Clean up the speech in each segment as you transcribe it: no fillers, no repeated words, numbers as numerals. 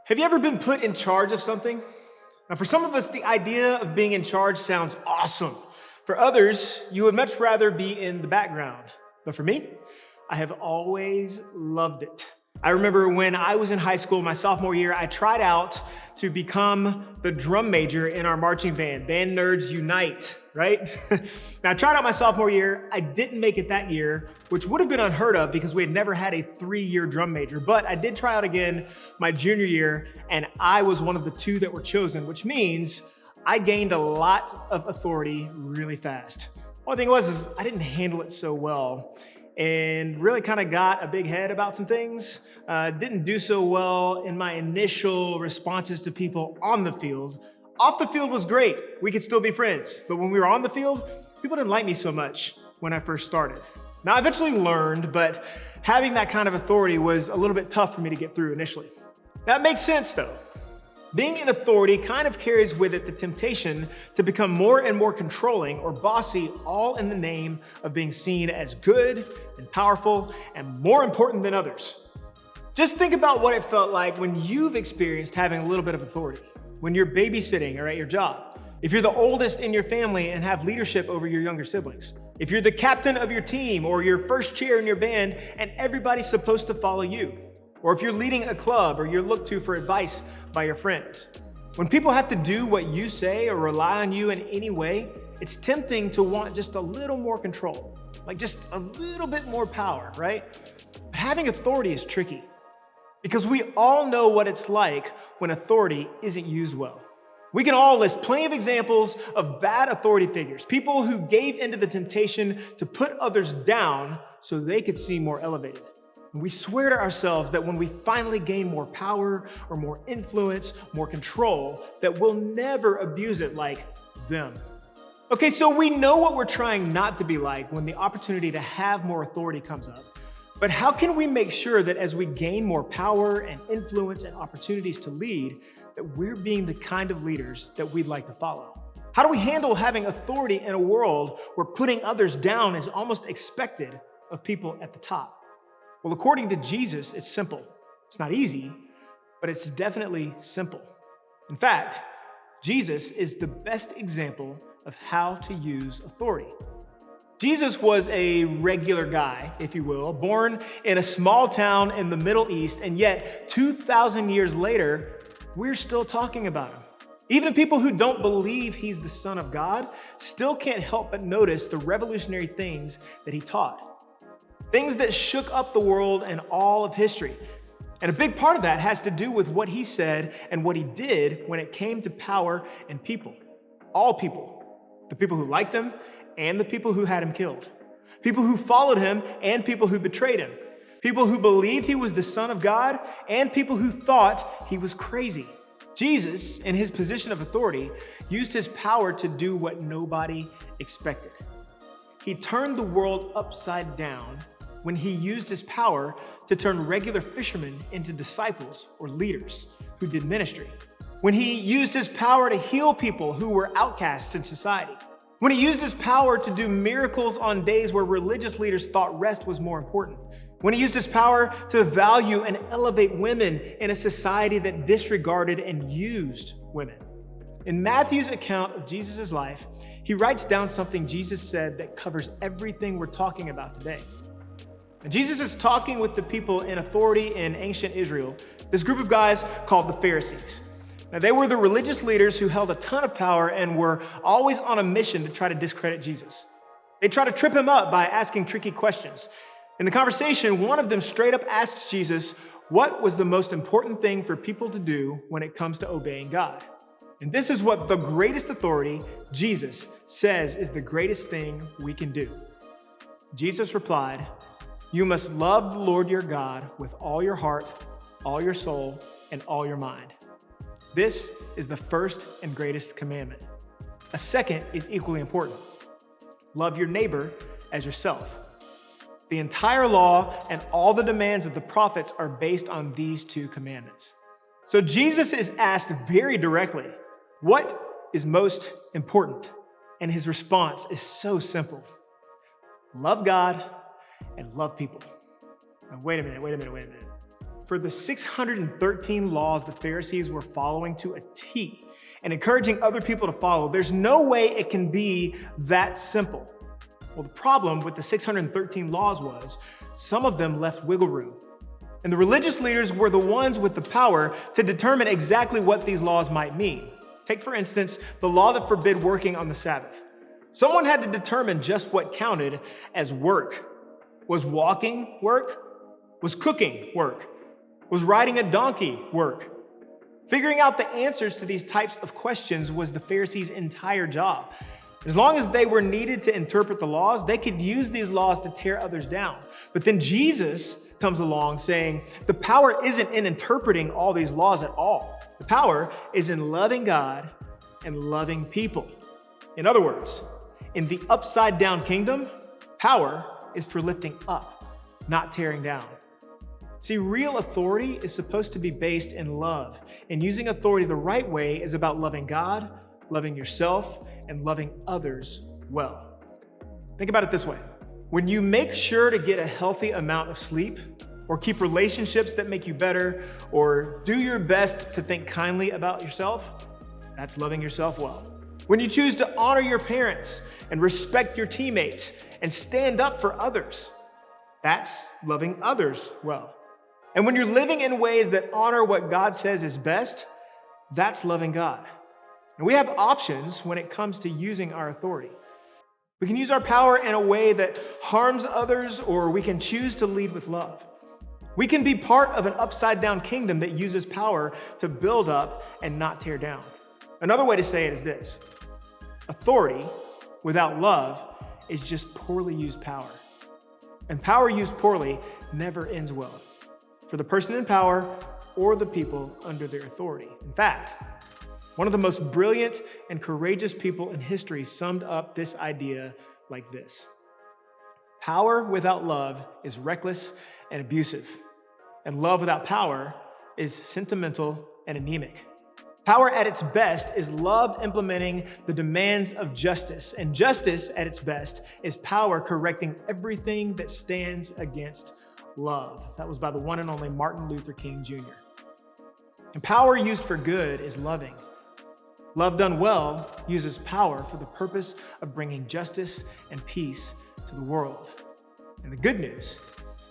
Have you ever been put in charge of something? Now, for some of us, the idea of being in charge sounds awesome. For others, you would much rather be in the background. But for me, I have always loved it. I remember when I was in high school, my sophomore year, I tried out to become the drum major in our marching band, Band Nerds Unite, right? Now, I tried out my sophomore year. I didn't make it that year, which would have been unheard of because we had never had a 3-year drum major. But I did try out again my junior year, and I was one of the 2 that were chosen, which means I gained a lot of authority really fast. Only thing was I didn't handle it so well and really kind of got a big head about some things. Didn't do so well in my initial responses to people on the field. Off the field was great. We could still be friends. But when we were on the field, people didn't like me so much when I first started. Now, I eventually learned, but having that kind of authority was a little bit tough for me to get through initially. That makes sense though. Being in authority kind of carries with it the temptation to become more and more controlling or bossy, all in the name of being seen as good and powerful and more important than others. Just think about what it felt like when you've experienced having a little bit of authority, when you're babysitting or at your job, if you're the oldest in your family and have leadership over your younger siblings, if you're the captain of your team or your first chair in your band and everybody's supposed to follow you, or if you're leading a club or you're looked to for advice by your friends. When people have to do what you say or rely on you in any way, it's tempting to want just a little more control, like just a little bit more power, right? But having authority is tricky because we all know what it's like when authority isn't used well. We can all list plenty of examples of bad authority figures, people who gave into the temptation to put others down so they could seem more elevated. And we swear to ourselves that when we finally gain more power or more influence, more control, that we'll never abuse it like them. Okay, so we know what we're trying not to be like when the opportunity to have more authority comes up. But how can we make sure that as we gain more power and influence and opportunities to lead, that we're being the kind of leaders that we'd like to follow? How do we handle having authority in a world where putting others down is almost expected of people at the top? Well, according to Jesus, it's simple. It's not easy, but it's definitely simple. In fact, Jesus is the best example of how to use authority. Jesus was a regular guy, if you will, born in a small town in the Middle East, and yet 2,000 years later, we're still talking about him. Even people who don't believe he's the Son of God still can't help but notice the revolutionary things that he taught. Things that shook up the world and all of history. And a big part of that has to do with what he said and what he did when it came to power and people. All people. The people who liked him and the people who had him killed. People who followed him and people who betrayed him. People who believed he was the Son of God and people who thought he was crazy. Jesus, in his position of authority, used his power to do what nobody expected. He turned the world upside down when he used his power to turn regular fishermen into disciples or leaders who did ministry. When he used his power to heal people who were outcasts in society. When he used his power to do miracles on days where religious leaders thought rest was more important. When he used his power to value and elevate women in a society that disregarded and used women. In Matthew's account of Jesus' life, he writes down something Jesus said that covers everything we're talking about today. And Jesus is talking with the people in authority in ancient Israel, this group of guys called the Pharisees. Now, they were the religious leaders who held a ton of power and were always on a mission to try to discredit Jesus. They tried to trip him up by asking tricky questions. In the conversation, one of them straight up asked Jesus, what was the most important thing for people to do when it comes to obeying God? And this is what the greatest authority, Jesus, says is the greatest thing we can do. Jesus replied, you must love the Lord your God with all your heart, all your soul, and all your mind. This is the first and greatest commandment. A second is equally important. Love your neighbor as yourself. The entire law and all the demands of the prophets are based on these 2 commandments. So Jesus is asked very directly, what is most important? And his response is so simple. Love God and love people. Now, wait a minute. for the 613 laws the Pharisees were following to a T and encouraging other people to follow, there's no way it can be that simple. Well, the problem with the 613 laws was some of them left wiggle room. And the religious leaders were the ones with the power to determine exactly what these laws might mean. Take, for instance, the law that forbid working on the Sabbath. Someone had to determine just what counted as work. Was walking work? Was cooking work? Was riding a donkey work? Figuring out the answers to these types of questions was the Pharisees' entire job. As long as they were needed to interpret the laws, they could use these laws to tear others down. But then Jesus comes along saying, the power isn't in interpreting all these laws at all. The power is in loving God and loving people. In other words, in the upside down kingdom, power is for lifting up, not tearing down. See, real authority is supposed to be based in love, and using authority the right way is about loving God, loving yourself, and loving others well. Think about it this way. When you make sure to get a healthy amount of sleep, or keep relationships that make you better, or do your best to think kindly about yourself, that's loving yourself well. When you choose to honor your parents and respect your teammates and stand up for others, that's loving others well. And when you're living in ways that honor what God says is best, that's loving God. And we have options when it comes to using our authority. We can use our power in a way that harms others, or we can choose to lead with love. We can be part of an upside-down kingdom that uses power to build up and not tear down. Another way to say it is this: authority without love is just poorly used power. And power used poorly never ends well for the person in power or the people under their authority. In fact, one of the most brilliant and courageous people in history summed up this idea like this: power without love is reckless and abusive, and love without power is sentimental and anemic. Power at its best is love implementing the demands of justice, and justice at its best is power correcting everything that stands against love. That was by the one and only Martin Luther King Jr. And power used for good is loving. Love done well uses power for the purpose of bringing justice and peace to the world. And the good news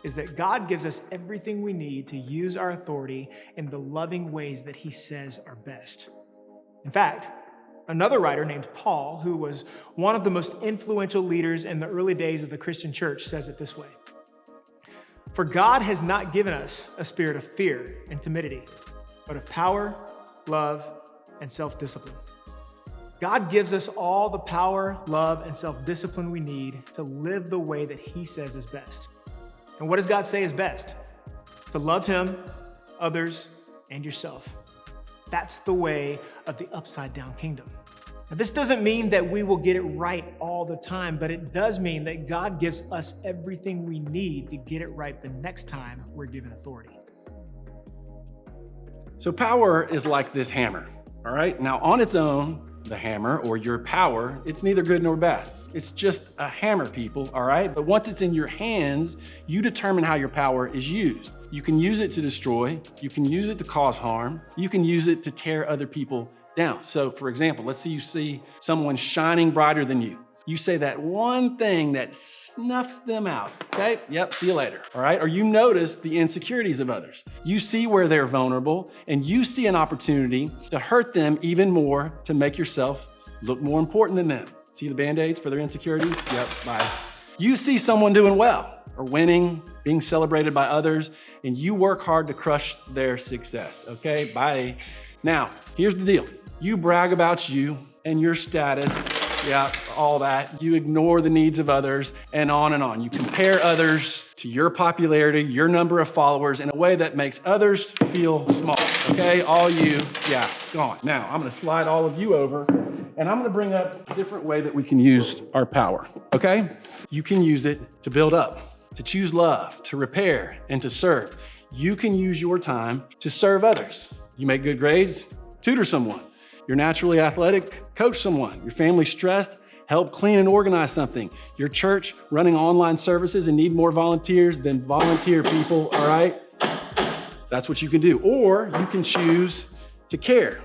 is that God gives us everything we need to use our authority in the loving ways that He says are best. In fact, another writer named Paul, who was one of the most influential leaders in the early days of the Christian church, says it this way: "For God has not given us a spirit of fear and timidity, but of power, love, and self-discipline." God gives us all the power, love, and self-discipline we need to live the way that He says is best. And what does God say is best? To love Him, others, and yourself. That's the way of the upside-down kingdom. Now, this doesn't mean that we will get it right all the time, but it does mean that God gives us everything we need to get it right the next time we're given authority. So power is like this hammer, all right? Now, on its own, the hammer or your power, it's neither good nor bad. It's just a hammer, people, all right? But once it's in your hands, you determine how your power is used. You can use it to destroy, you can use it to cause harm, you can use it to tear other people down. So for example, let's say you see someone shining brighter than you. You say that one thing that snuffs them out, okay? Yep, see you later, all right? Or you notice the insecurities of others. You see where they're vulnerable, and you see an opportunity to hurt them even more to make yourself look more important than them. See the Band-Aids for their insecurities? Yep, bye. You see someone doing well, or winning, being celebrated by others, and you work hard to crush their success, okay? Bye. Now, here's the deal. You brag about you and your status, yeah, all that. You ignore the needs of others, and on and on. You compare others to your popularity, your number of followers in a way that makes others feel small, okay? All you, yeah, gone. Now, I'm gonna slide all of you over, and I'm gonna bring up a different way that we can use our power, okay? You can use it to build up, to choose love, to repair, and to serve. You can use your time to serve others. You make good grades, tutor someone. You're naturally athletic, coach someone. Your family's stressed, help clean and organize something. Your church running online services and need more volunteers, then volunteer, people, all right? That's what you can do. Or you can choose to care,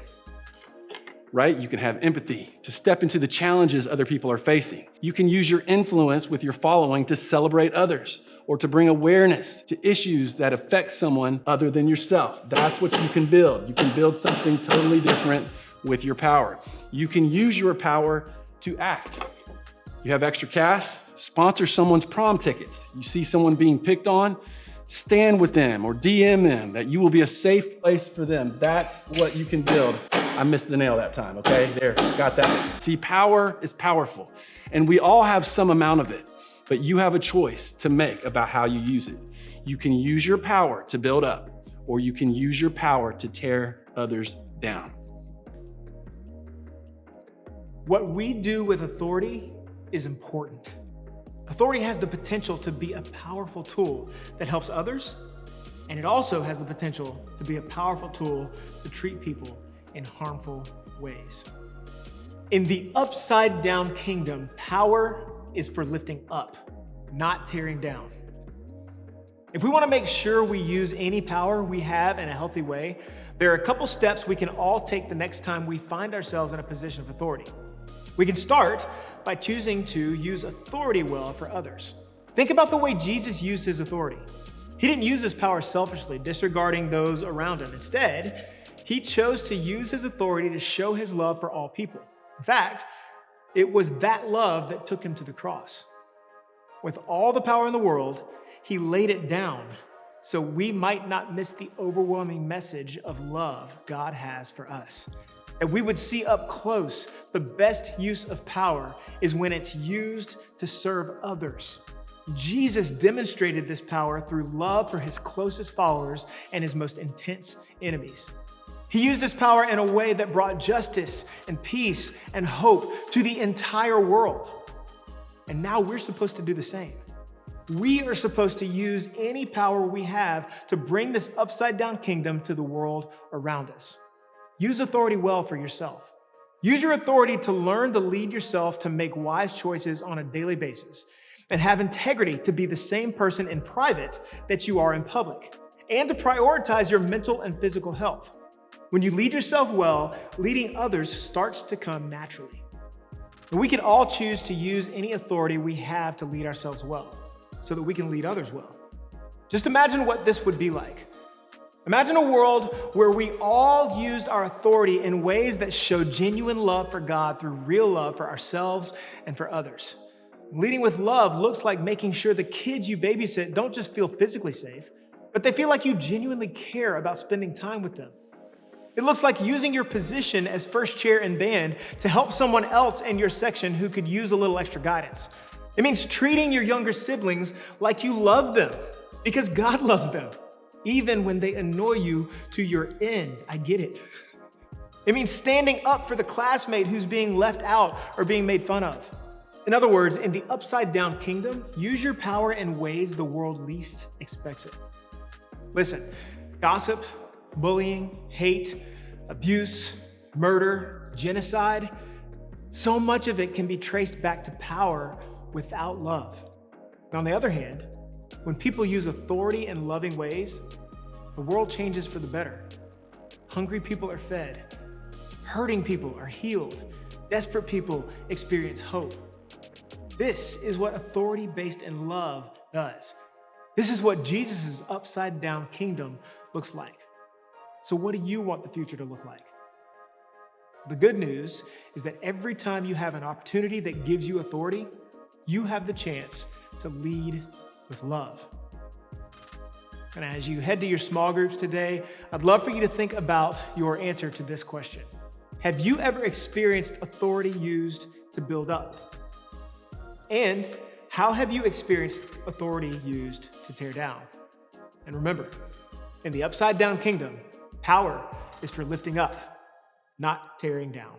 right? You can have empathy, to step into the challenges other people are facing. You can use your influence with your following to celebrate others or to bring awareness to issues that affect someone other than yourself. That's what you can build. You can build something totally different with your power. You can use your power to act. You have extra cash? Sponsor someone's prom tickets. You see someone being picked on? Stand with them or DM them that you will be a safe place for them. That's what you can build. I missed the nail that time, okay? There, got that. See, power is powerful, and we all have some amount of it, but you have a choice to make about how you use it. You can use your power to build up, or you can use your power to tear others down. What we do with authority is important. Authority has the potential to be a powerful tool that helps others, and it also has the potential to be a powerful tool to treat people in harmful ways. In the upside down kingdom, power is for lifting up, not tearing down. If we want to make sure we use any power we have in a healthy way, there are a couple steps we can all take the next time we find ourselves in a position of authority. We can start by choosing to use authority well for others. Think about the way Jesus used his authority. He didn't use his power selfishly, disregarding those around him. Instead, he chose to use his authority to show his love for all people. In fact, it was that love that took him to the cross. With all the power in the world, he laid it down so we might not miss the overwhelming message of love God has for us. That we would see up close the best use of power is when it's used to serve others. Jesus demonstrated this power through love for his closest followers and his most intense enemies. He used his power in a way that brought justice and peace and hope to the entire world. And now we're supposed to do the same. We are supposed to use any power we have to bring this upside down kingdom to the world around us. Use authority well for yourself. Use your authority to learn to lead yourself to make wise choices on a daily basis and have integrity to be the same person in private that you are in public and to prioritize your mental and physical health. When you lead yourself well, leading others starts to come naturally. And we can all choose to use any authority we have to lead ourselves well so that we can lead others well. Just imagine what this would be like. Imagine a world where we all used our authority in ways that show genuine love for God through real love for ourselves and for others. Leading with love looks like making sure the kids you babysit don't just feel physically safe, but they feel like you genuinely care about spending time with them. It looks like using your position as first chair in band to help someone else in your section who could use a little extra guidance. It means treating your younger siblings like you love them because God loves them. Even when they annoy you to your end. I get it. It means standing up for the classmate who's being left out or being made fun of. In other words, in the upside down kingdom, use your power in ways the world least expects it. Listen, gossip, bullying, hate, abuse, murder, genocide, so much of it can be traced back to power without love. Now, on the other hand, when people use authority in loving ways, the world changes for the better. Hungry people are fed. Hurting people are healed. Desperate people experience hope. This is what authority based in love does. This is what Jesus' upside down kingdom looks like. So what do you want the future to look like? The good news is that every time you have an opportunity that gives you authority, you have the chance to lead with love. And as you head to your small groups today, I'd love for you to think about your answer to this question. Have you ever experienced authority used to build up? And how have you experienced authority used to tear down? And remember, in the upside down kingdom, power is for lifting up, not tearing down.